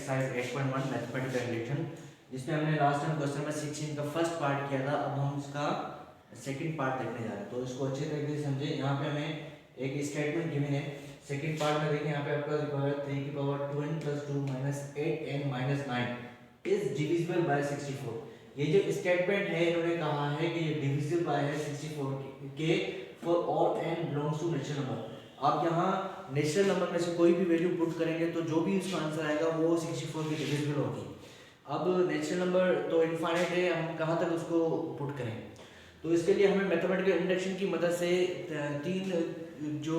Exercise 8.1 mathematical relation, जिसमें हमने last time question number 16 का फर्स्ट पार्ट किया था। अब हम उसका सेकंड पार्ट देखने जा रहे हैं, तो इसको अच्छे तरीके से समझे। यहाँ पे हमें एक स्टेटमेंट गिवन है। सेकंड पार्ट में देखिए, यहाँ पे आपका लिखा है 3 की power 2n + 2 - 8n - 9 is divisible by 64। ये जो स्टेटमेंट है, इन्होंने कहा है कि ये डिविजिबल बाय है 64 के for all n belongs to natural number. आप यहाँ नेचुरल नंबर में से कोई भी वैल्यू पुट करेंगे तो जो भी उसका आंसर आएगा वो 64 की डिविजिबल होगी। अब नेचुरल नंबर तो इनफाइनाइट है, हम कहाँ तक उसको पुट करें? तो इसके लिए हमें मैथमेटिकल इंडक्शन की मदद से तीन जो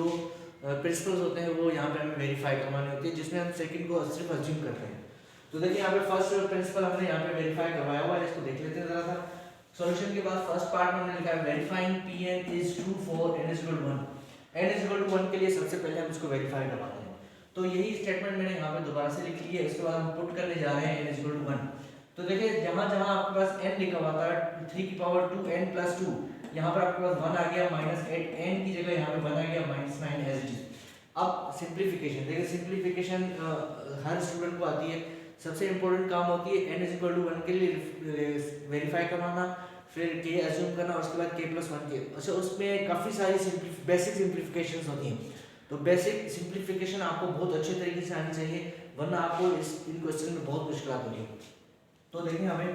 प्रिंसिपल्स होते हैं वो यहाँ पे हमें वेरीफाई करवाने होते हैं, जिसमें हम सेकंड को सिर्फ अज्यूम करते हैं। तो देखिए यहाँ पे फर्स्ट प्रिंसिपल हमने यहाँ पे वेरीफाई करवाया हुआ है, इसको देख लेते हैं जरा सा। सॉल्यूशन के बाद फर्स्ट पार्ट में हमने लिखा है verifying Pn is true for n = 1। n = 1 के लिए सबसे पहले हम इसको वेरीफाई करवाते हैं। तो यही स्टेटमेंट मैंने यहाँ पे दोबारा से लिख ली है। इसके बाद हम पुट करने जा रहे हैं n = 1। तो देखिए जहाँ जहाँ आपके पास n लिखा हुआ था 3 की पावर 2n + 2, यहाँ पर आपके पास 1 आ गया, -8n की जगह यहाँ पे 1 आ गया, -9 एज इट इज। अब सिंप्लीफिकेशन देखिए, सिंप्लीफिकेशन हर स्टूडेंट को आती है। सबसे इंपॉर्टेंट काम होती है n = 1 के लिए वेरीफाई करवाना, फिर k अज्यूम करना, और उसके बाद k + 1 के। अच्छा, उसमें काफ़ी सारी बेसिक सिंप्लीफिकेशंस होती हैं। तो बेसिक सिंप्लीफिकेशन आपको बहुत अच्छे तरीके से आनी चाहिए, वरना आपको इन क्वेश्चन में बहुत मुश्किल होगी। तो देखिए हमें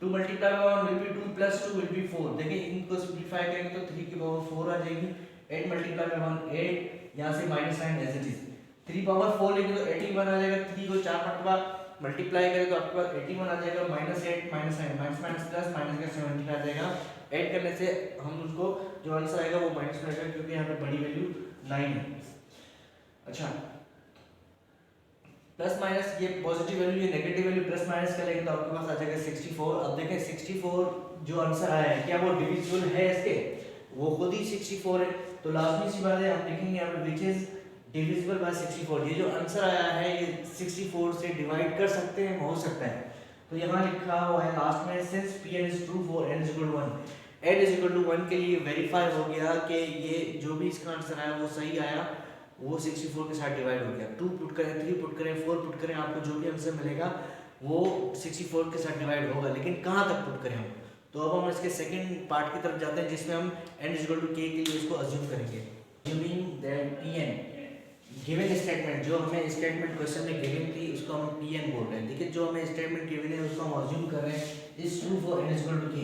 2 × 1 will be 2 + 2 will be 4। देखिए इनको सिंप्लीफाई करेंगे तो 3 की पावर 4 आ जाएगी। 8 × 1 8, यहाँ से -9 एज इट इज। 3 पावर 4 लेंगे तो 81 आ जाएगा। 3 को 4 मरतबा मल्टीप्लाई करें तो आपके पास 81 आ जाएगा, -8 -9 माइनस प्लस माइनस का 17 आ जाएगा। ऐड करने से हम उसको जो आंसर आएगा वो माइनस में आएगा, क्योंकि यहाँ पे बड़ी वैल्यू 9 है। अच्छा, प्लस माइनस ये पॉजिटिव वैल्यू, ये नेगेटिव वैल्यू प्लस माइनस करेंगे तो आपके पास आ जाएगा 64। अब देखें 64 जो आंसर आया है, क्या वो डिविजिबल है इसके? वो खुद ही 64 है। तो लाजमी सी बात है, हम लिखेंगे यहाँ पे व्हिच इज डिविजिबल बाय 64। ये जो आंसर आया है ये 64 से डिवाइड कर सकते हैं, हो सकता है। तो यहाँ लिखा हुआ है लास्ट में since Pn is true for n = 1। n = 1 के लिए वेरीफाई हो गया कि ये जो भी इसका आंसर आया वो सही आया, वो 64 के साथ डिवाइड हो गया। 2 पुट करें, 3 पुट करें, 4 पुट करें, आपको जो भी आंसर मिलेगा वो 64 के साथ डिवाइड होगा। लेकिन कहाँ तक पुट करें हम? तो अब हम इसके सेकंड पार्ट की तरफ जाते हैं, जिसमें हम n = k के लिए इसको अज्यूम करेंगे। Using that Pn given statement, जो हमें स्टेटमेंट क्वेश्चन में गिवन थी उसको हम Pn बोल रहे हैं। देखिए जो हमें स्टेटमेंट गिवन है उसको हम अज्यूम कर रहे हैं is true for n = k।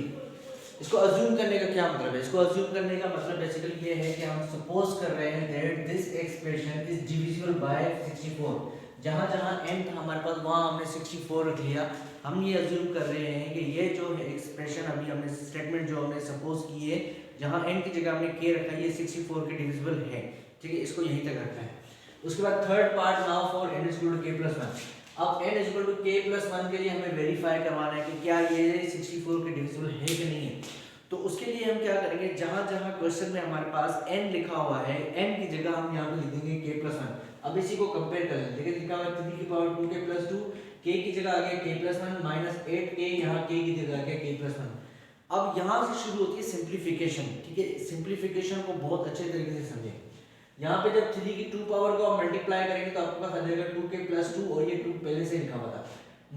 इसको अज्यूम करने का क्या मतलब है? इसको अज्यूम करने का मतलब बेसिकली ये है कि हम सपोज कर रहे हैं that this expression is divisible by 64। जहाँ जहाँ n था हमारे पास वहाँ हमने 64 रख लिया। हम ये अज्यूम कर रहे हैं कि ये जो एक्सप्रेशन अभी हमने स्टेटमेंट जो हमने सपोज की है, जहाँ n की जगह हमने k रखा है, ये 64 के डिविजिबल है। ठीक है, इसको यहीं तक रखा है। उसके बाद third part now for n = k + 1। अब n = k + 1 के लिए हमें वेरीफाई करवाना है कि क्या ये 64 के डिविजिबल है कि नहीं है। तो उसके लिए हम क्या करेंगे, जहां जहां क्वेश्चन में हमारे पास n लिखा हुआ है, n की जगह हम यहाँ पे लिख देंगे k + 1। अब इसी को कंपेयर कर लें। देखिए लिखा हुआ है 3 की पावर 2k + 2, k की जगह आ गया k + 1, -8k, यहाँ k की जगह आ गया k + 1। अब यहाँ से शुरू होती है सिंप्लीफिकेशन। ठीक है, सिंप्लीफिकेशन को बहुत अच्छे तरीके से समझें। यहाँ पे जब 3 की 2 पावर को हम मल्टीप्लाई करेंगे तो आपके पास आ जाएगा 2k + 2, और ये 2 पहले से लिखा हुआ था।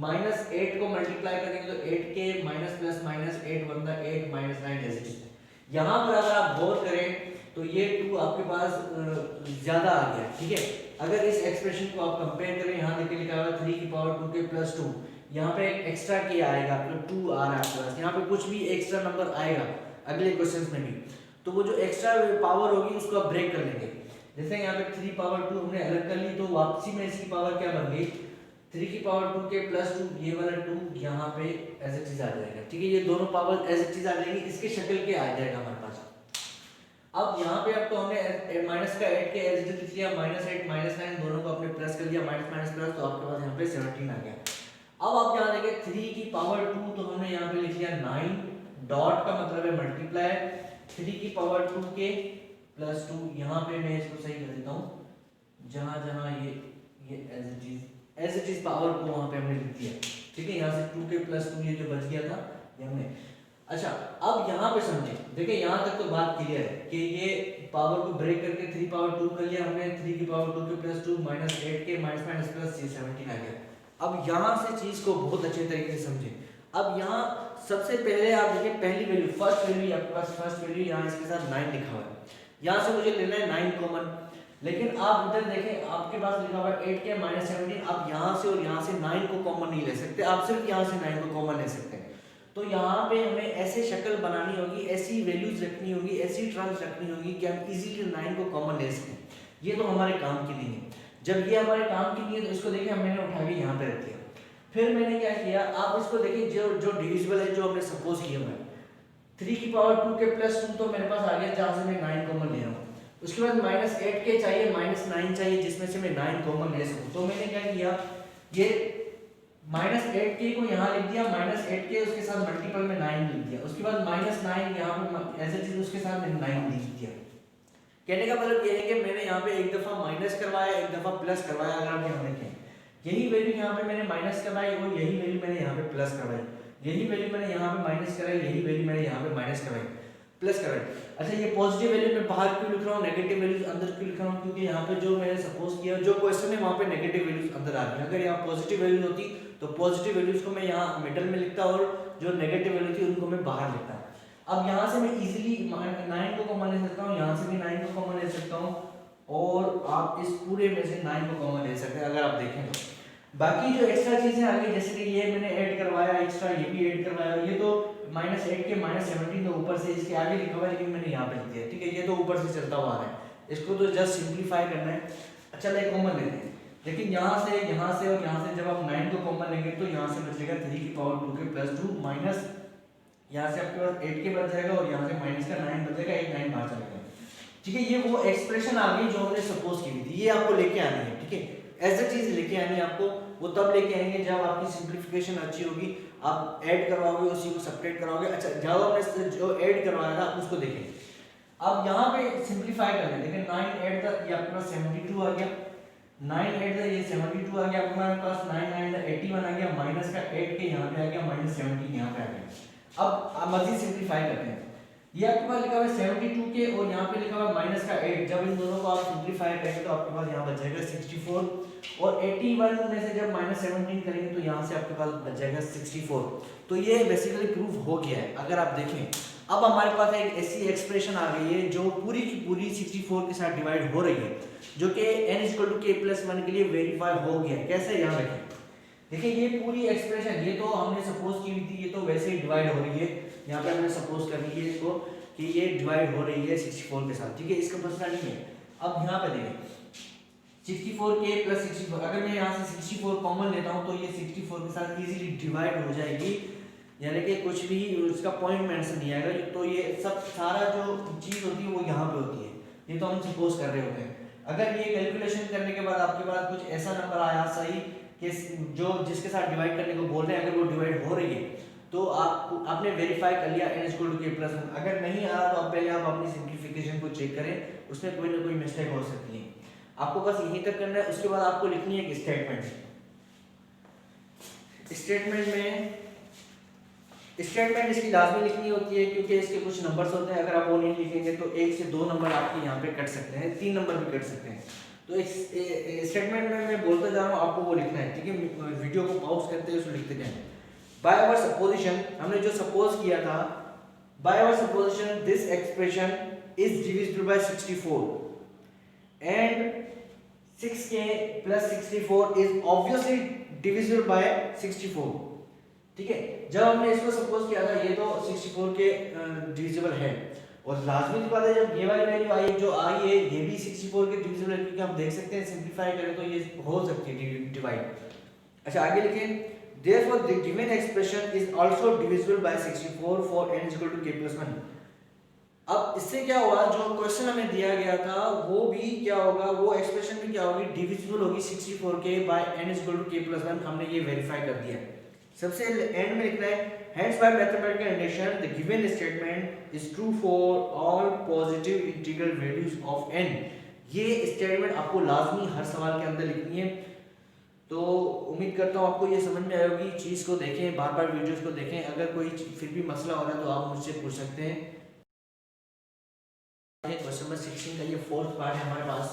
-8 को मल्टीप्लाई करेंगे तो 8k माइनस प्लस -8 बनता 8 - 9 एज इट इज। यहाँ पर अगर आप गौर करें तो ये 2 आपके पास ज्यादा आ गया। ठीक है, अगर इस एक्सप्रेशन को आप कंपेयर करें, यहाँ देखिए लिखा हुआ है 3 की पावर 2k + 2, यहाँ पे एक एक्स्ट्रा k आएगा, मतलब 2 आ रहा है आपके पास। यहाँ पे कुछ भी एक्स्ट्रा नंबर आएगा अगले क्वेश्चंस में भी, तो वो जो एक्स्ट्रा पावर होगी उसको आप ब्रेक कर लेंगे। जैसे यहाँ पे 3 पावर 2 हमने अलग कर ली, तो वापसी में इसकी पावर क्या बन गई, 3 की पावर 2k + 2, ये वाला 2 यहाँ पे एज इट इज आ जाएगा। ठीक है, ये दोनों पावर एज इट इज आ जाएंगी, इसके शक्ल के आ जाएगा हमारे पास। अब यहाँ पे अब तो हमने माइनस का 8 के एज इट इज लिख लिया, -8 -9 दोनों को आपने प्लस कर दिया, माइनस माइनस प्लस, तो आपके पास यहाँ पे 17 आ गया। अब आप यहाँ देखिए 3 की पावर 2 तो हमने यहाँ पे लिख लिया 9, डॉट का मतलब है मल्टीप्लाई, 3 की पावर 2k + 2, यहाँ पे मैं इसको सही कर देता हूँ, जहाँ जहाँ ये एज इट इज पावर को वहाँ पे हमने लिख दिया। ठीक है, यहाँ से 2k + 2 ये जो बच गया था ये हमने। अच्छा, अब यहाँ पे समझे, देखिए यहाँ तक तो बात क्लियर है कि ये पावर को ब्रेक करके 3 पावर 2 कर लिया हमने, 3 की power 2k + 2 -8k minus plus 17 आ गया। अब यहाँ से चीज़ को बहुत अच्छे तरीके से समझें। अब यहाँ सबसे पहले आप देखिए पहली वैल्यू, फर्स्ट वैल्यू आपके पास, फर्स्ट वैल्यू यहाँ इसके साथ 9 लिखा हुआ है, यहाँ से मुझे लेना है 9 कॉमन। लेकिन आप इधर देखें आपके पास लिखा हुआ है 8 के माइनस 17, आप यहाँ से और यहाँ से 9 को कॉमन नहीं ले सकते, आप सिर्फ यहाँ से 9 को कॉमन ले सकते हैं। तो यहाँ पे हमें ऐसे शक्ल बनानी होगी, ऐसी वैल्यूज रखनी होगी, ऐसी टर्म्स रखनी होगी कि हम इजीली 9 को कॉमन ले सकें। ये तो हमारे काम की नहीं है। जब ये हमारे काम की नहीं है तो इसको देखिए मैंने उठा के यहाँ पे रख दिया। फिर मैंने क्या किया, आप इसको देखिए जो डिविजिबल है जो हमने सपोज किया हुआ है 3 की पावर 2 के प्लस 2 तो मेरे पास आ गया, जहाँ से मैं 9 कॉमन ले रहा हूँ। उसके बाद माइनस 8 के चाहिए, माइनस 9 चाहिए जिसमें से मैं 9 कॉमन ले सकूँ। तो मैंने क्या किया, ये माइनस 8 के को यहाँ लिख दिया, माइनस 8 के उसके साथ मल्टीपल में 9 लिख दिया। उसके बाद माइनस 9 यहाँ पे ऐसे चीज उसके साथ मैंने 9 लिख दिया। कहने का मतलब ये है कि मैंने यहाँ पे एक दफा माइनस करवाया, एक दफा प्लस करवाया। अगर आप यहाँ देखें यही वैल्यू यहाँ पे मैंने माइनस करवाई और यही वैल्यू मैंने यहाँ पे प्लस करवाई, यही वैल्यू मैंने यहाँ पे माइनस कराई, यही वैल्यू मैंने यहाँ पे माइनस करवाई, प्लस करवाई। अच्छा ये पॉजिटिव वैल्यू मैं बाहर क्यों लिख रहा हूँ, नेगेटिव वैल्यूज अंदर क्यों लिख रहा हूँ, क्योंकि यहाँ पे जो मैंने सपोज किया जो क्वेश्चन है वहाँ पे नेगेटिव वैल्यूज अंदर आ रही है। अगर यहाँ पॉजिटिव वैल्यूज होती तो पॉजिटिव वैल्यूज को मैं यहाँ मिडल में लिखता और जो नेगेटिव वैल्यू थी उनको मैं बाहर लिखता। अब यहाँ से मैं इजीली 9 को कॉमन ले सकता हूँ, यहाँ से भी 9 को कॉमन ले सकता हूँ और आप इस पूरे में से 9 को कॉमन ले सकते हैं अगर आप देखें तो। बाकी जो एक्स्ट्रा चीजें आ गई जैसे कि ये मैंने ऐड करवाया एक्स्ट्रा, ये भी ऐड करवाया, ये तो माइनस 8 के माइनस 17 तो ऊपर से इसके आगे लिखा हुआ है लेकिन मैंने यहाँ पे लिख दिया, ठीक है। ये तो ऊपर से चलता हुआ आ रहा है, इसको तो जस्ट सिंप्लीफाई करना है। अच्छा एक कॉमन लेते हैं, लेकिन यहाँ से और यहाँ से जब आप 9 को कॉमन लेंगे तो यहाँ से बचेगा 3 की पावर 2 के प्लस 2 माइनस यहाँ से आपके पास 8 के बच जाएगा और यहाँ से माइनस का 9 बचेगा, 1 9 बाहर चलेगा, ठीक है। ये वो एक्सप्रेशन आ गई जो हमने सपोज की थी, ये आपको लेके आनी है, ठीक है। ऐसा चीज लेके आनी है आपको, वो तब लेके आएंगे जब आपकी सिंप्लीफिकेशन अच्छी होगी, आप ऐड करवाओगे उसी को सब्ट्रैक्ट कराओगे। अच्छा जब आपने जो ऐड करवाया था उसको देखें, अब यहाँ पे सिंप्लीफाई कर लेते हैं। 9 ऐड द ये आपके पास 72 आ गया, 9 ऐड द ये 72 आ गया आपके पास, 9 ऐड द 81 आ गया, माइनस का 8 के यहाँ पे आ गया, माइनस 17 यहाँ पे आ गया। अब आप मजीद सिंप्लीफाई करते हैं, ये आपके पास लिखा हुआ है 72 के और यहाँ पे लिखा हुआ है माइनस का 8, जब इन दोनों को आप सिंप्लीफाई करेंगे तो आपके पास यहाँ बच जाएगा 64 और 81 में से जब माइनस 17 करेंगे तो यहाँ से आपके पास बच जाएगा 64। तो ये बेसिकली प्रूफ हो गया है। अगर आप देखें अब हमारे पास एक ऐसी एक्सप्रेशन आ गई है जो पूरी की पूरी 64 के साथ डिवाइड हो रही है, जो कि n = k+1 के लिए वेरीफाई हो गया है। कैसे, यहाँ देखें, देखिए ये पूरी एक्सप्रेशन ये तो हमने सपोज की हुई थी, ये तो वैसे ही डिवाइड हो रही है, यहाँ पे हमने सपोज कर ली है इसको कि ये डिवाइड हो रही है 64 के साथ, ठीक है। इसका मसला नहीं है। अब यहाँ पे देखें 64k + 64, अगर मैं यहाँ से 64 कॉमन लेता हूँ तो ये 64 के साथ इजीली डिवाइड हो जाएगी, यानी कि कुछ भी उसका पॉइंट मेंशन नहीं आएगा। तो ये सब सारा जो चीज़ होती है वो यहाँ पे होती है, ये तो हम सपोज कर रहे होते हैं। अगर ये कैलकुलेशन करने के बाद आपके पास कुछ ऐसा नंबर आया सही कि जो जिसके साथ डिवाइड करने को बोल रहे हैं अगर वो डिवाइड हो रही है तो आपने वेरीफाई कर लिया n = k+1। अगर नहीं आया तो अब पहले आप अपनी सिंप्लीफिकेशन को चेक करें, उसमें कोई ना कोई मिस्टेक हो सकती है। आपको बस यहीं तक करना है। उसके बाद आपको लिखनी है एक स्टेटमेंट। स्टेटमेंट इसकी लाजमी लिखनी होती है क्योंकि इसके कुछ नंबर्स होते हैं, अगर आप वो नहीं लिखेंगे तो 1 से 2 नंबर आपके यहाँ पे कट सकते हैं, 3 नंबर भी कट सकते हैं। तो इस स्टेटमेंट में मैं बोलता जा रहा हूँ, आपको वो लिखना है, ठीक है। वीडियो को पॉज करते हैं उसको लिखते जाएं। बाय आवर सपोजिशन, हमने जो सपोज किया था, by our supposition this expression is divisible by 64 and 6k + 64 is obviously divisible by 64, ठीक है। जब हमने इसको सपोज किया था ये तो 64 के डिविजिबल है और लाजमी बात है जब ये वाली वैल्यू आई जो आई है ये भी 64 के डिविजिबल है, क्योंकि हम देख सकते हैं सिंपलीफाई करें तो ये हो सकती है डिवाइड। अच्छा आगे लिखें, therefore the given expression is also divisible by 64 for n = k+1। अब इससे क्या हुआ, जो क्वेश्चन हमें दिया गया था वो भी क्या होगा, वो एक्सप्रेशन भी क्या होगी, डिविजिबल होगी 64 के बाय n = k+1। हमने ये वेरीफाई कर दिया। सबसे एंड में लिखना है, hence by mathematical induction the given statement is true for all positive integral values of n। ये स्टेटमेंट आपको लाजमी हर सवाल के अंदर लिखनी है। तो उम्मीद करता हूँ आपको ये समझ में आएगी। चीज़ को देखें, बार बार वीडियोस को देखें, अगर कोई फिर भी मसला हो रहा है तो आप मुझसे पूछ सकते हैं। क्वेश्चन नंबर 16 का ये 4th पार्ट है हमारे पास।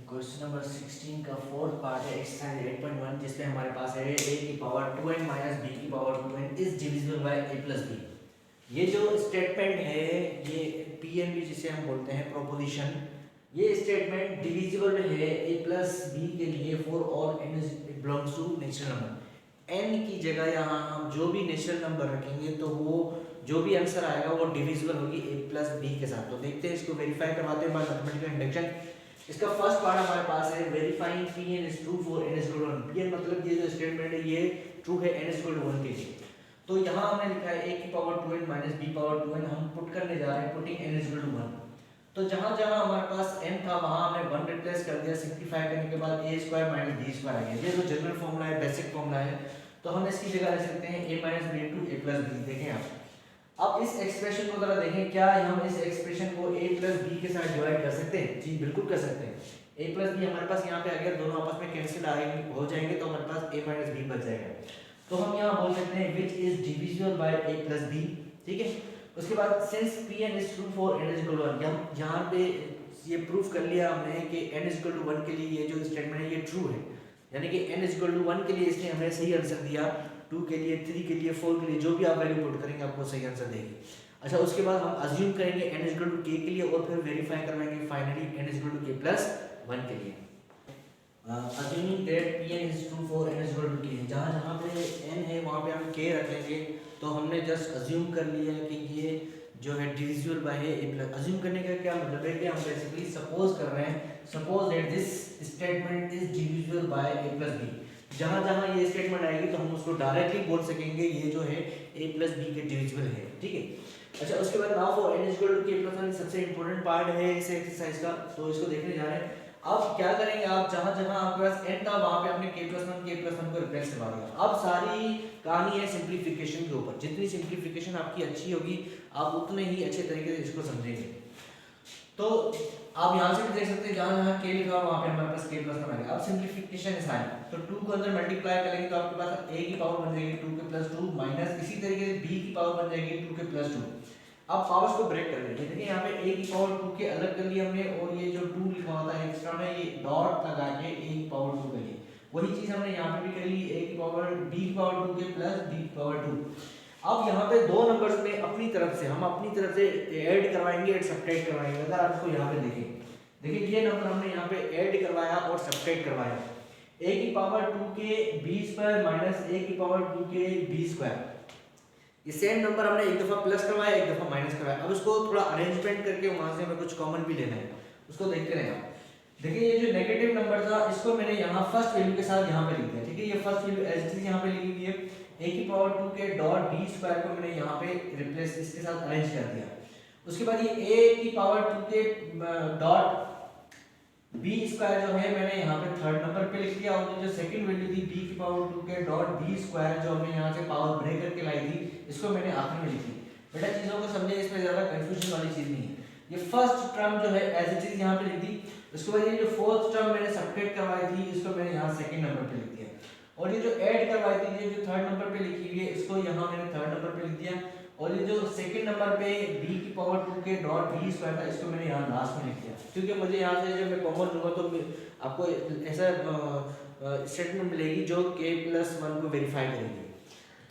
क्वेश्चन नंबर 16 का फोर्थ पार्ट है एक्सरसाइज 8.1 जिसमें हमारे पास है a की पावर 2n माइनस b की power 2n is divisible by a plus b। ये जो स्टेटमेंट है ये PNB जिसे हम बोलते हैं प्रोपोजिशन, ये स्टेटमेंट डिविजिबल है a प्लस b के लिए for all n belongs to natural number. n की जगह यहाँ हम जो भी नेचुरल नंबर रखेंगे तो वो जो भी आंसर आएगा वो डिविजिबल होगी a प्लस b के साथ। तो देखते हैं इसको वेरीफाई करवाते हैं बाय मैथमेटिकल इंडक्शन। इसका फर्स्ट पार्ट हमारे पास है verifying Pn is true for n is equal to 1। Pn मतलब ये जो स्टेटमेंट है ये ट्रू है n इज इक्वल टू 1 के लिए। तो यहाँ हमने लिखा है a की power 2n minus b power 2n, हम पुट करने जा रहे हैं putting n is equal to 1। तो जहाँ जहाँ हमारे पास n था वहाँ हमने 1 रिप्लेस कर दिया, सिंपलीफाई करने के बाद a square minus b square आ गया। ये जो जनरल फॉर्मूला है, बेसिक फॉर्मूला है, तो हम इसकी जगह ले सकते हैं a minus b into a plus b। देखें आप अब इस एक्सप्रेशन को जरा देखें, क्या हम इस एक्सप्रेशन को a प्लस b के साथ डिवाइड कर सकते हैं? जी बिल्कुल कर सकते हैं। a प्लस बी हमारे पास यहाँ पे आ गया, दोनों आपस में कैंसिल आएंगे हो जाएंगे तो हमारे पास a माइनस बी बच जाएगा। तो हम यहाँ बोल सकते हैं which is divisible by a plus B. ठीक है, उसके बाद since Pn is true for n is equal to 1, यहाँ पे ये प्रूफ कर लिया हमने कि n इज इक्वल टू 1 के लिए ये जो स्टेटमेंट है ये ट्रू है, यानी कि n इज इक्वल टू 1 के लिए इसने हमें सही आंसर दिया। 2 के लिए, 3 के लिए, 4 के लिए जो भी आप वैल्यू पुट करेंगे आपको सही आंसर देगी। अच्छा, उसके बाद हम अज्यूम करेंगे n is equal to k के लिए और फिर वेरीफाई करवाएंगे finally n is equal to k plus 1 के लिए। assuming that Pn is true for n is equal to k, जहाँ जहाँ पे n है वहाँ पे हम k रख लेंगे। तो हमने जस्ट अज्यूम कर लिया कि ये जो है डिविजिबल बाय है a प्लस। अज्यूम करने का क्या मतलब है कि हम बेसिकली सपोज कर रहे हैं, suppose that this statement is divisible by a plus b। जहाँ जहाँ ये स्टेटमेंट आएगी तो हम उसको डायरेक्टली बोल सकेंगे ये जो है a प्लस b के डिविजिबल है। ठीक है, अच्छा उसके बाद now for n is equal to k plus 1 सबसे इंपॉर्टेंट पार्ट है इस एक्सरसाइज का, तो इसको देखने जा रहे हैं। अब क्या करेंगे, आप जहां जहां आपके पास n था वहां पे आपने k प्लस 1 को रिप्लेस करवा दिया। अब सारी कहानी है सिंप्लीफिकेशन के ऊपर। जितनी सिंप्लीफिकेशन आपकी अच्छी होगी आप उतने ही अच्छे तरीके से इसको समझेंगे। तो आप यहाँ से भी देख सकते हैं जहाँ जहाँ k लिखा वहाँ पे हमारे पास k प्लस 1 आ गया। अब सिंप्लीफिकेशन साइन, तो 2 को अंदर मल्टीप्लाई करेंगे तो आपके पास a की पावर बन जाएगी 2 के प्लस 2 माइनस इसी तरीके से b की पावर बन जाएगी 2 के प्लस 2। अब पावर्स को ब्रेक कर लेंगे। देखिए यहाँ पे a की पावर 2 के अलग कर लिया हमने और ये जो 2 लिखा होता है एक्स्ट्रा में ये डॉट लगा के a की पावर 2 कर ली। वही चीज हमने यहाँ पे भी कर ली, a की पावर b की पावर 2 के प्लस b की पावर 2। अब यहाँ पे दो नंबर्स में अपनी तरफ से हम अपनी तरफ से ऐड करवाएंगे और सब्ट्रैक्ट करवाएंगे। अगर आपको यहाँ पे देखिए ये नंबर हमने यहाँ पे ऐड करवाया और सब्ट्रैक्ट करवाया। a की पावर 2 के b स्क्वायर माइनस a की पावर 2 के b स्क्वायर, ये सेम नंबर हमने एक दफा प्लस करवाया एक दफा माइनस करवाया। अब उसको थोड़ा अरेंजमेंट करके वहां से हमें कुछ कॉमन भी लेना है, उसको देखते रहें आप। देखिए ये जो नेगेटिव नंबर था इसको मैंने यहाँ फर्स्ट वैल्यू के साथ यहाँ पे लिख दिया। ठीक है, ये first value as it is यहाँ पे लिखी हुई है। a की पावर 2 के डॉट b स्क्वायर को मैंने यहाँ पे रिप्लेस इसके साथ अरेंज कर दिया। उसके बाद ये a की पावर 2 के डॉट b स्क्वायर जो है मैंने यहाँ पे थर्ड नंबर पे लिख दिया और जो सेकंड वैल्यू थी b की पावर 2 के डॉट b स्क्वायर जो हमने यहाँ से पावर ब्रेक करके लाई थी इसको मैंने आखिर में लिखी। बेटा चीजों को समझे, इसमें ज्यादा कंफ्यूजन वाली चीज नहीं है। ये फर्स्ट टर्म जो है एज इट इज यहाँ पे लिख दी। उसके बाद ये जो फोर्थ टर्म मैंने सब्ट्रैक्ट करवाई थी इसको मैंने यहाँ सेकंड नंबर पे लिख दिया और ये जो ऐड करवाई थी ये जो थर्ड नंबर पे लिखी हुई है इसको यहाँ मैंने थर्ड नंबर पे लिख दिया और ये जो सेकंड नंबर पे b की पावर 2 के डॉट b स्क्वायर था इसको मैंने यहाँ लास्ट में लिख दिया, क्योंकि मुझे यहाँ से जब मैं कॉमन लूँगा तो आपको ऐसा स्टेटमेंट मिलेगी जो k प्लस 1 को वेरीफाई करेगी।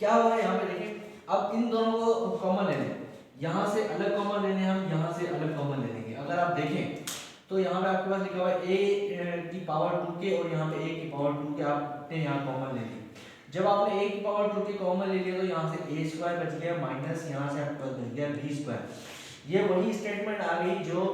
क्या होगा यहाँ पे देखें, अब इन दोनों को कॉमन ले लें, यहाँ से अलग कॉमन लेने हम यहाँ से अलग कॉमन ले लेंगे। अगर आप देखें तो यहाँ पे आपके पास लिखा हुआ है a की पावर 2 के और यहाँ पे a की पावर 2 के आपने यहाँ कॉमन ले लिया। जब आपने a की पावर 2 के कॉमन ले लिया तो यहाँ से a स्क्वायर बच गया माइनस यहाँ से आपके पास बच गया b स्क्वायर। ये वही स्टेटमेंट आ गई जो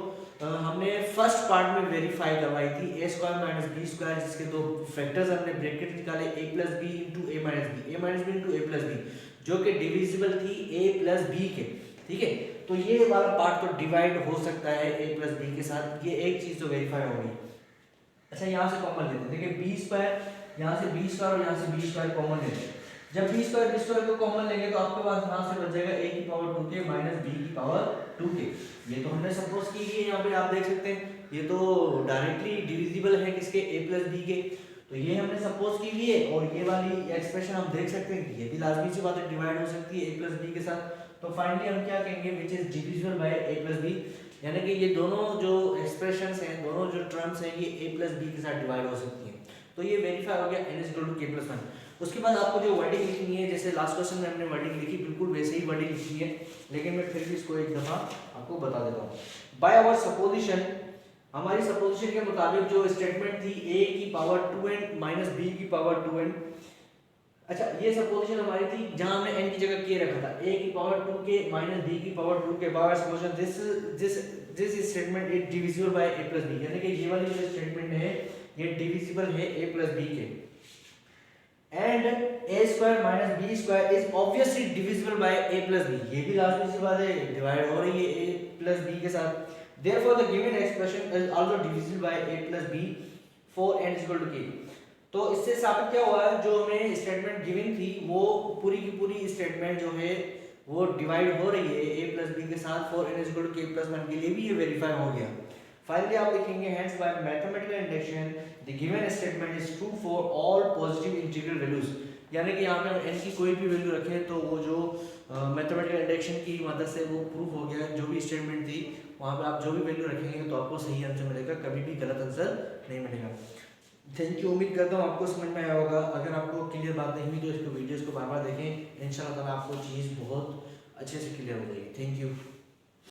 हमने फर्स्ट पार्ट में वेरीफाई करवाई थी, a square minus b square, जिसके दो फैक्टर्स हमने ब्रैकेट निकाले a plus b into a minus b into a plus b, जो कि डिविजिबल थी a प्लस b के। ठीक है, तो ये वाला पार्ट तो डिवाइड हो सकता है a प्लस b के साथ, ये एक चीज तो वेरीफाई हो गई। अच्छा यहाँ से कॉमन लेते हैं, देखिए b स्क्वायर यहाँ से b स्क्वायर और यहाँ से b स्क्वायर कॉमन लेते हैं। जब b स्क्वायर को कॉमन लेंगे तो आपके पास यहाँ से बच जाएगा a की पावर 2 के माइनस b की पावर 2 के। ये तो हमने सपोज की है, यहाँ पे आप देख सकते हैं ये तो डायरेक्टली डिविजिबल है किसके, a प्लस b के, तो ये हमने सपोज की हुई है। और ये वाली एक्सप्रेशन हम देख सकते हैं कि ये भी लाजमी सी बात है, डिवाइड हो सकती है a प्लस b के साथ। तो फाइनली हम क्या कहेंगे, विच is divisible by a plus b, यानी कि ये दोनों जो एक्सप्रेशंस हैं, दोनों जो जो टर्म्स हैं ये a प्लस बी के साथ डिवाइड हो सकती हैं। तो ये वेरीफाई हो गया n is equal to k plus 1। उसके बाद आपको जो वर्डिंग लिखनी है, जैसे लास्ट क्वेश्चन में हमने वर्डिंग लिखी बिल्कुल वैसे ही वर्डिंग लिखनी है, लेकिन मैं फिर भी इसको एक दफ़ा आपको बता देता हूँ। बाय आवर सपोजिशन, हमारी सपोजिशन के मुताबिक जो स्टेटमेंट थी a की पावर 2n माइनस b की पावर 2n, अच्छा ये सपोजिशन हमारी थी जहां हमने n की जगह k रखा था, a की पावर 2k माइनस b की power 2k by supposition this statement is divisible by a plus b, यानी कि ये वाली जो स्टेटमेंट है ये डिविजिबल है a प्लस b के, and a square minus b square is obviously divisible by a plus b, ये भी लास्ट में बात है डिवाइड हो रही है a प्लस b के साथ। Therefore the given expression is also divisible by a plus b for n is equal to k। तो इससे साबित क्या हुआ है, जो हमें स्टेटमेंट गिवन थी वो पूरी की पूरी स्टेटमेंट जो है वो डिवाइड हो रही है a प्लस b के साथ for n is equal to k plus 1 के लिए भी ये वेरीफाई हो गया। फाइनली आप लिखेंगे hence bye mathematical induction the given statement is true for all positive integral values, यानी कि यहाँ पे n की कोई भी वैल्यू रखें तो वो जो मैथमेटिकल इंडक्शन की मदद से वो प्रूफ हो गया, जो भी स्टेटमेंट थी वहाँ पे आप जो भी वैल्यू रखेंगे तो आपको सही आंसर मिलेगा, कभी भी गलत आंसर नहीं मिलेगा। थैंक यू, उम्मीद करता हूँ आपको समझ में आया होगा। अगर आपको क्लियर बात नहीं हुई तो इसको वीडियोस को बार बार देखें, इंशाल्लाह ताला आपको चीज़ बहुत अच्छे से क्लियर हो जाएगी। Thank you.